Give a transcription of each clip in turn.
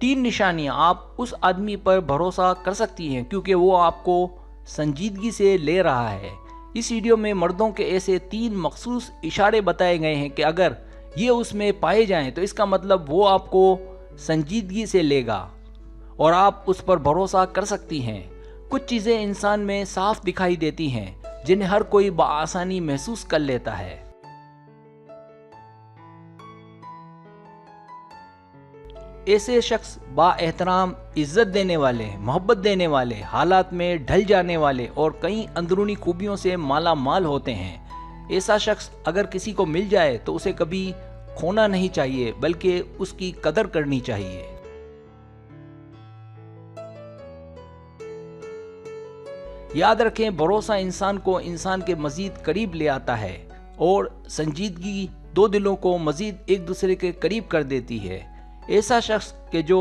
3 निशानियां आप उस आदमी पर भरोसा कर सकती हैं क्योंकि वो आपको संजीदगी से ले रहा है। इस वीडियो में मर्दों के ऐसे 3 मखसूस इशारे बताए गए हैं कि अगर ये उसमें पाए जाएं तो इसका मतलब वो आपको संजीदगी से लेगा और आप उस पर भरोसा कर सकती हैं। कुछ चीज़ें इंसान में साफ दिखाई देती हैं जिन्हें हर कोई बआसानी महसूस कर लेता है। ऐसे शख्स बाएहतराम, इज्जत देने वाले, मोहब्बत देने वाले, हालात में ढल जाने वाले और कई अंदरूनी खूबियों से माला माल होते हैं। ऐसा शख्स अगर किसी को मिल जाए तो उसे कभी खोना नहीं चाहिए बल्कि उसकी कदर करनी चाहिए। याद रखें, भरोसा इंसान को इंसान के मजीद करीब ले आता है और संजीदगी 2 दिलों को मजीद एक दूसरे के करीब कर देती है। ऐसा शख्स के जो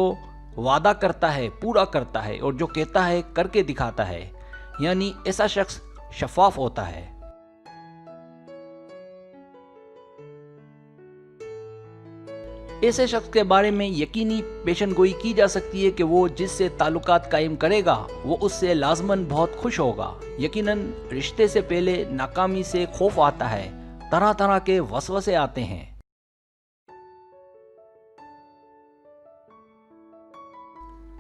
वादा करता है पूरा करता है और जो कहता है करके दिखाता है, यानी ऐसा शख्स शफाफ होता है। ऐसे शख्स के बारे में यकीनी पेशनगोई की जा सकती है कि वो जिससे ताल्लुकात कायम करेगा वो उससे लाजमन बहुत खुश होगा। यकीनन रिश्ते से पहले नाकामी से खौफ आता है, तरह तरह के वसवसे आते हैं।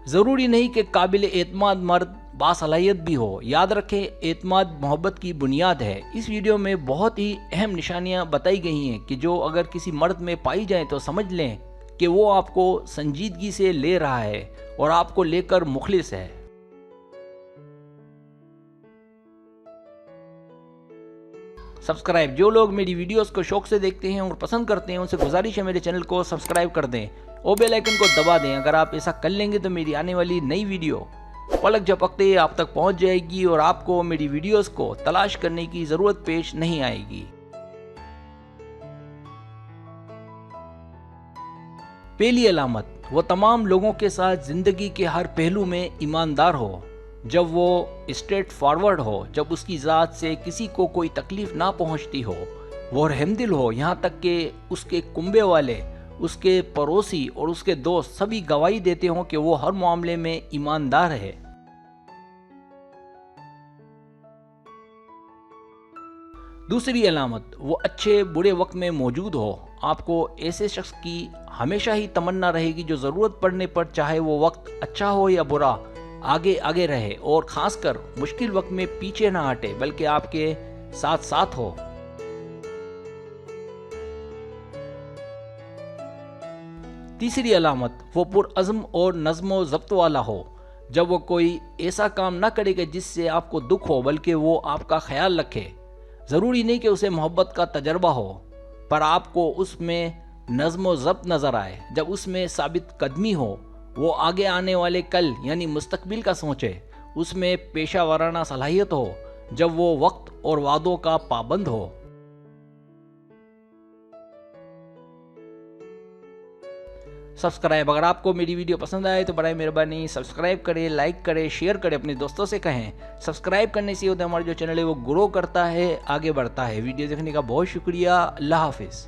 ज़रूरी नहीं कि काबिल एतमाद मर्द बासलाहियत भी हो। याद रखें, एतमाद मोहब्बत की बुनियाद है। इस वीडियो में बहुत ही अहम निशानियां बताई गई हैं कि जो अगर किसी मर्द में पाई जाएं तो समझ लें कि वो आपको संजीदगी से ले रहा है और आपको लेकर मुखलिस है। सब्सक्राइब, जो लोग मेरी वीडियोस को शौक से देखते हैं और पसंद करते हैं उनसे गुजारिश है मेरे चैनल को सब्सक्राइब कर दें और बेल आइकन को दबा दें। अगर आप ऐसा कर लेंगे तो मेरी आने वाली नई वीडियो पलक झपकते ही आप तक पहुंच जाएगी और आपको मेरी वीडियोस को तलाश करने की जरूरत पेश नहीं आएगी। पहली अलामत, वो तमाम लोगों के साथ जिंदगी के हर पहलू में ईमानदार हो। जब वो स्ट्रेट फॉरवर्ड हो, जब उसकी ज़ात से किसी को कोई तकलीफ ना पहुंचती हो, वो रहमदिल हो, यहाँ तक कि उसके कुंबे वाले, उसके पड़ोसी और उसके दोस्त सभी गवाही देते हों कि वो हर मामले में ईमानदार है। दूसरी अलामत, वो अच्छे बुरे वक्त में मौजूद हो। आपको ऐसे शख्स की हमेशा ही तमन्ना रहेगी जो ज़रूरत पड़ने पर, चाहे वो वक्त अच्छा हो या बुरा, आगे आगे रहे और खासकर मुश्किल वक्त में पीछे ना हटे बल्कि आपके साथ साथ हो। तीसरी अलामत, वो पुरअज़्म और नज़्म ज़ब्त वाला हो। जब वो कोई ऐसा काम ना करे कि जिससे आपको दुख हो बल्कि वो आपका ख्याल रखे। ज़रूरी नहीं कि उसे मोहब्बत का तजर्बा हो, पर आपको उसमें नज़्म ज़ब्त नज़र आए। जब उसमें साबित कदमी हो, वो आगे आने वाले कल यानी मुस्तकबिल का सोचे, उसमें पेशा वाराना सलाहियत हो, जब वो वक्त और वादों का पाबंद हो। सब्सक्राइब, अगर आपको मेरी वीडियो पसंद आए तो बराए मेहरबानी सब्सक्राइब करें, लाइक करें, शेयर करें, अपने दोस्तों से कहें। सब्सक्राइब करने से होता है हमारा जो चैनल है वो ग्रो करता है, आगे बढ़ता है। वीडियो देखने का बहुत शुक्रिया। अल्लाह हाफिज़।